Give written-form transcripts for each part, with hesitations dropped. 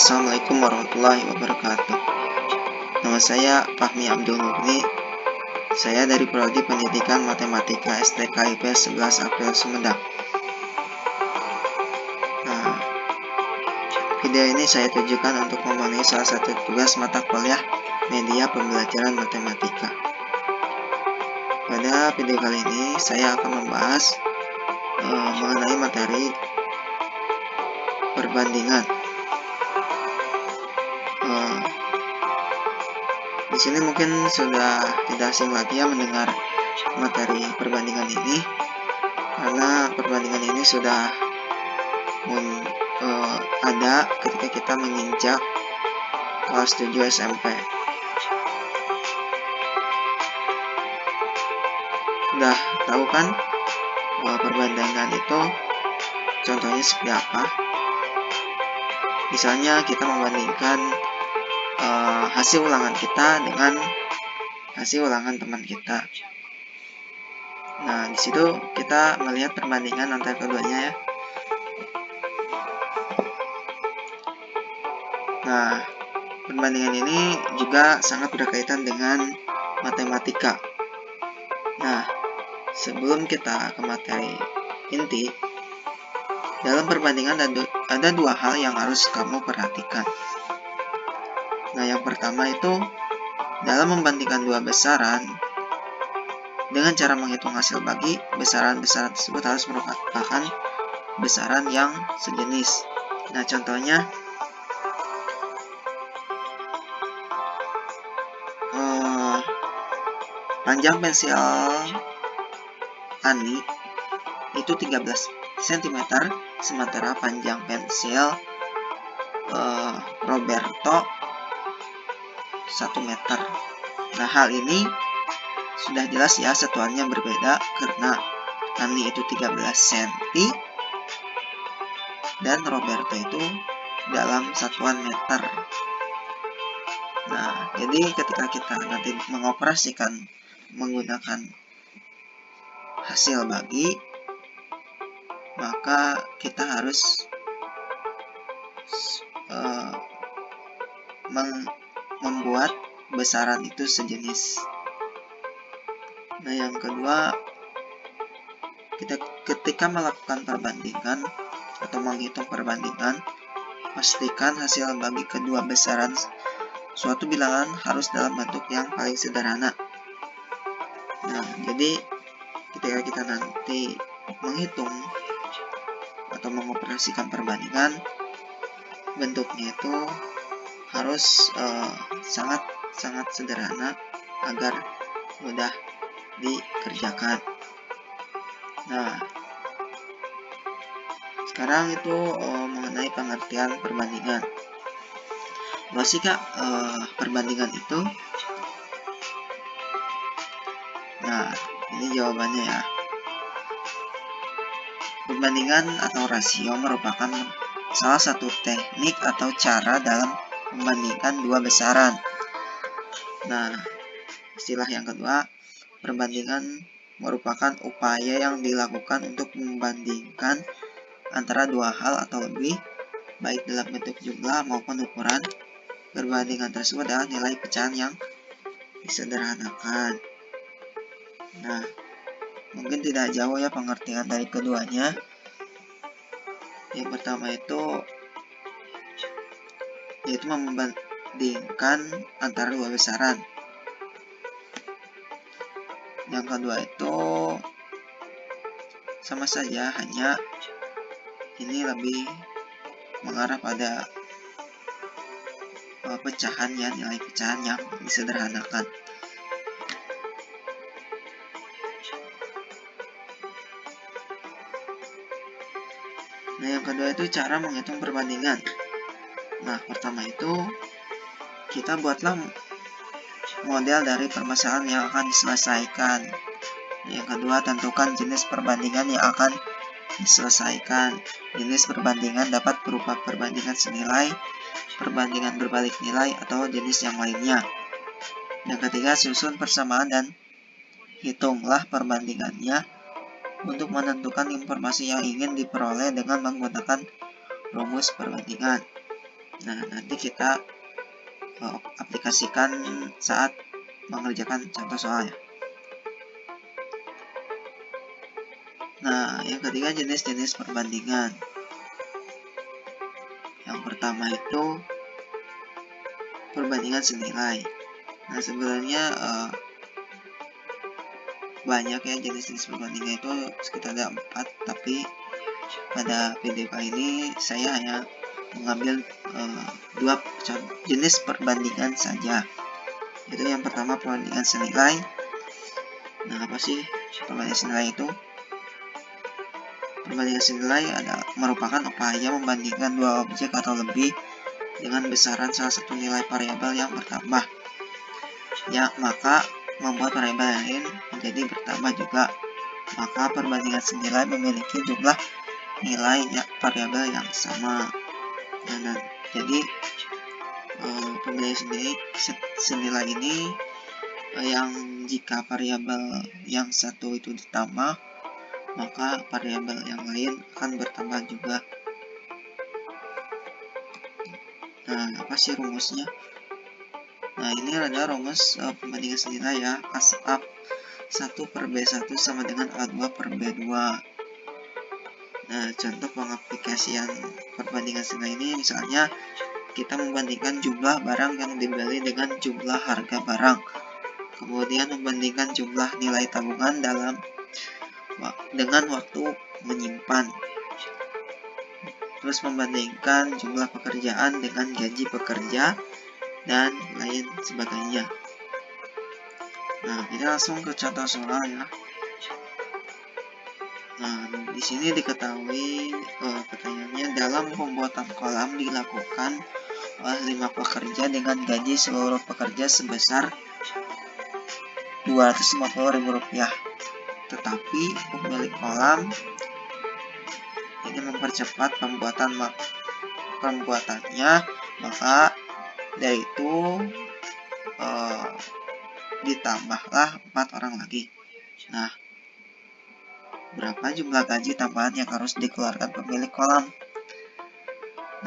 Assalamualaikum warahmatullahi wabarakatuh. Nama saya Fahmi Abdul Mugni. Saya dari Prodi Pendidikan Matematika STKIP 11 April Sumedang. Video ini saya tujukan untuk memenuhi salah satu tugas mata kuliah media pembelajaran matematika. Pada video kali ini saya akan membahas mengenai materi perbandingan. Di sini mungkin sudah tidak asing lagi ya mendengar materi perbandingan ini, karena perbandingan ini sudah ada ketika kita menginjak kelas 7 SMP. Sudah tahu kan perbandingan itu contohnya seperti apa? Misalnya kita membandingkan hasil ulangan kita dengan hasil ulangan teman kita. Nah, di situ kita melihat perbandingan antara keduanya ya. Nah, perbandingan ini juga sangat berkaitan dengan matematika. Nah, sebelum kita ke materi inti, dalam perbandingan ada dua hal yang harus kamu perhatikan. Nah, yang pertama itu dalam membandingkan dua besaran, dengan cara menghitung hasil bagi, besaran-besaran tersebut harus merupakan besaran yang sejenis. Nah, contohnya panjang pensil Ani itu 13 cm, sementara panjang pensil Roberto 1 meter. Nah, hal ini sudah jelas ya, satuannya berbeda karena Ani itu 13 cm dan Roberto itu dalam satuan meter. Nah, jadi ketika kita nanti mengoperasikan menggunakan hasil bagi, maka kita harus membuat besaran itu sejenis. Nah, yang kedua, ketika melakukan perbandingan atau menghitung perbandingan, pastikan hasil bagi kedua besaran suatu bilangan harus dalam bentuk yang paling sederhana. Nah, jadi ketika kita nanti menghitung atau mengoperasikan perbandingan, bentuknya itu harus sangat sederhana agar mudah dikerjakan. Nah, sekarang itu mengenai pengertian perbandingan. Apa sih Kak perbandingan itu? Nah, ini jawabannya ya. Perbandingan atau rasio merupakan salah satu teknik atau cara dalam membandingkan dua besaran. Nah, istilah yang kedua, perbandingan merupakan upaya yang dilakukan untuk membandingkan antara dua hal atau lebih, baik dalam bentuk jumlah maupun ukuran. Perbandingan tersebut adalah nilai pecahan yang disederhanakan. Nah, mungkin tidak jauh ya pengertian dari keduanya. Yang pertama itu yaitu membandingkan antara dua besaran. Yang kedua itu sama saja, hanya ini lebih mengarah pada pecahan ya, nilai pecahan yang disederhanakan. Nah, yang kedua itu cara menghitung perbandingan. Nah, pertama itu kita buatlah model dari permasalahan yang akan diselesaikan. Yang kedua, tentukan jenis perbandingan yang akan diselesaikan. Jenis perbandingan dapat berupa perbandingan senilai, perbandingan berbalik nilai, atau jenis yang lainnya. Yang ketiga, susun persamaan dan hitunglah perbandingannya untuk menentukan informasi yang ingin diperoleh dengan menggunakan rumus perbandingan. Nah, nanti kita aplikasikan saat mengerjakan contoh soal ya. Nah, yang ketiga jenis-jenis perbandingan. Yang pertama itu perbandingan senilai. Nah, sebenarnya banyak ya jenis-jenis perbandingan, itu sekitar ada 4, tapi pada video kali ini saya hanya mengambil 2 jenis perbandingan saja. Itu yang pertama perbandingan senilai. Nah, apa sih perbandingan senilai itu? Perbandingan senilai adalah merupakan upaya membandingkan dua objek atau lebih dengan besaran salah satu nilai variabel yang bertambah. Ya, maka membuat variabel lain menjadi bertambah juga. Maka perbandingan senilai memiliki jumlah nilai variabel yang sama. Nah, jadi perbandingan senilai ini yang jika variabel yang satu itu ditambah, maka variabel yang lain akan bertambah juga. Nah, apa sih rumusnya? Nah, ini adalah rumus perbandingan senilai ya. A1 per B1 sama dengan A2 per B2. Nah, contoh pengaplikasian perbandingan senilai ini misalnya kita membandingkan jumlah barang yang dibeli dengan jumlah harga barang. Kemudian membandingkan jumlah nilai tabungan dengan waktu menyimpan. Terus membandingkan jumlah pekerjaan dengan gaji pekerja dan lain sebagainya. Nah, kita langsung ke contoh soal ya. Nah, di sini diketahui pertanyaannya, dalam pembuatan kolam dilakukan oleh 5 pekerja dengan gaji seluruh pekerja sebesar Rp250.000. Tetapi pemilik kolam ini mempercepat pembuatannya, maka dari itu ditambahlah 4 orang lagi. Nah, berapa jumlah gaji tambahan yang harus dikeluarkan pemilik kolam?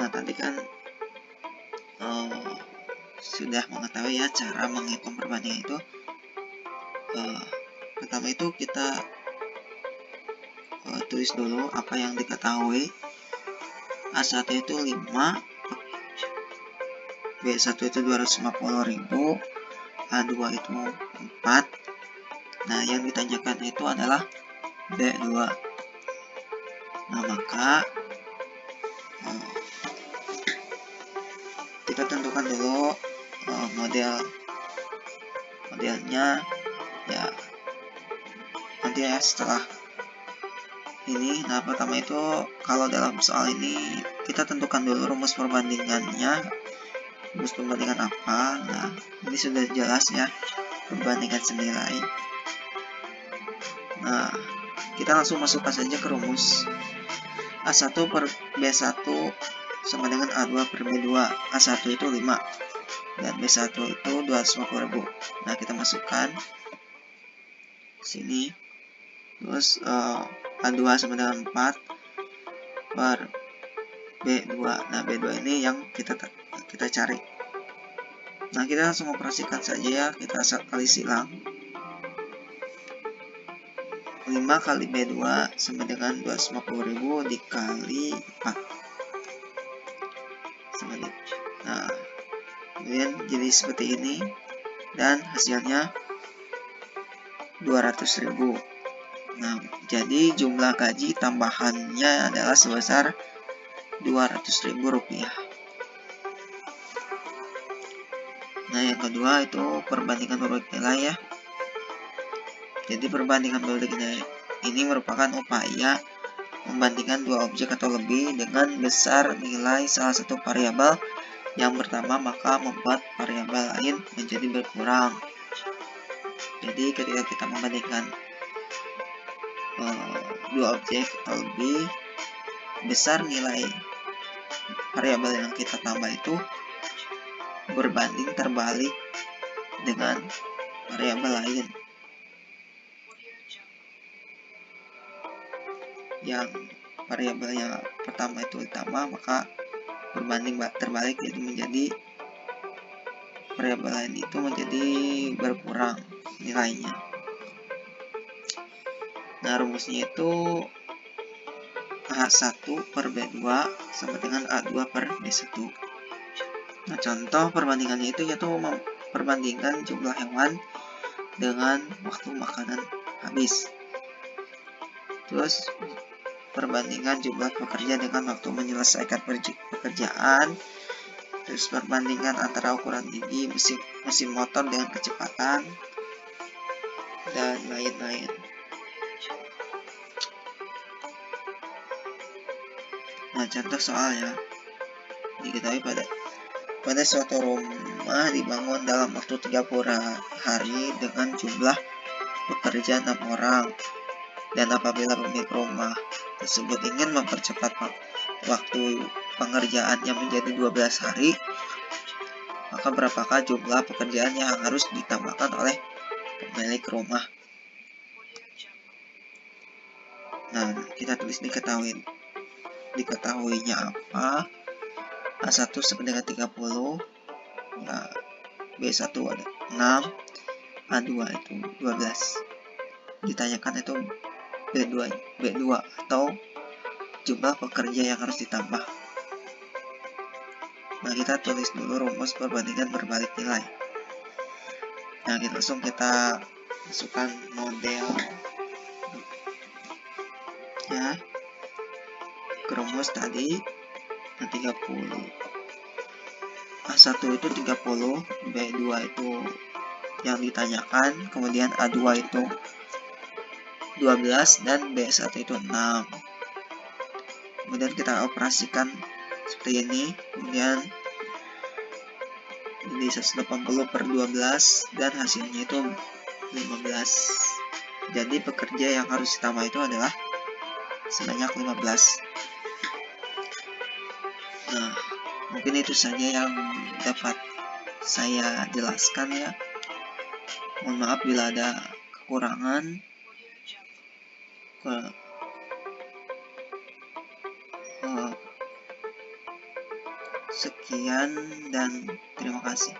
Nah, tadi kan sudah mengetahui ya cara menghitung perbandingan itu. Pertama itu kita tulis dulu apa yang diketahui. A1 itu 5, B1 itu 250.000, A2 itu 4. Nah, yang ditanyakan itu adalah B2. Nah, maka kita tentukan dulu modelnya ya nanti ya setelah ini. Nah, pertama itu kalau dalam soal ini kita tentukan dulu rumus perbandingannya. Rumus perbandingan apa? Nah, ini sudah jelas ya, perbandingan senilai. Nah, kita langsung masukkan saja ke rumus. A1 per B1 sama dengan A2 per B2. A1 itu 5 dan B1 itu 250.000. Nah, kita masukkan sini. Terus A2 sama dengan 4 per B2. Nah, B2 ini yang kita cari. Nah, kita langsung operasikan saja ya. Kita kali silang. 5 kali B2 sama dengan 250.000 dikali 4 sama dengan. Nah, kemudian jadi seperti ini dan hasilnya 200.000. Nah, jadi jumlah gaji tambahannya adalah sebesar Rp200.000. Nah, yang kedua itu perbandingan berbalik nilai ya. Jadi perbandingan berbalik nilai ini merupakan upaya membandingkan dua objek atau lebih dengan besar nilai salah satu variabel yang pertama, maka membuat variabel lain menjadi berkurang. Jadi ketika kita membandingkan dua objek atau lebih, besar nilai variabel yang kita tambah itu berbanding terbalik dengan variabel lain yang variabel yang pertama itu ditambah, maka berbanding terbalik, yaitu menjadi variabel lain itu menjadi berkurang nilainya. Nah, rumusnya itu A1 per B2 sama dengan A2 per B1. Nah, contoh perbandingannya itu yaitu memperbandingkan jumlah hewan dengan waktu makanan habis. Terus perbandingan jumlah pekerja dengan waktu menyelesaikan pekerjaan. Terus perbandingan antara ukuran gigi mesin motor dengan kecepatan dan lain-lain. Nah, contoh soal ya. Diketahui pada suatu rumah dibangun dalam waktu 30 hari dengan jumlah pekerja 6 orang. Dan apabila pemilik rumah tersebut ingin mempercepat waktu pengerjaannya menjadi 12 hari, maka berapakah jumlah pekerjaan yang harus ditambahkan oleh pemilik rumah? Nah, kita tulis diketahuinya apa? A1 sama dengan 30, ya, B1 ada 6, A2 itu 12. Ditanyakan itu B2 atau jumlah pekerja yang harus ditambah. Nah, kita tulis dulu rumus perbandingan berbalik nilai. Nah, langsung kita masukkan model ya ke rumus tadi. Nah, 30 A1 itu 30, B2 itu yang ditanyakan, kemudian A2 itu 12 dan B1 itu 6. Kemudian kita operasikan seperti ini, kemudian ini 180 per 12 dan hasilnya itu 15. Jadi pekerja yang harus ditambah itu adalah sebanyak 15. Nah, mungkin itu saja yang dapat saya jelaskan ya. Mohon maaf bila ada kekurangan. Sekian dan terima kasih.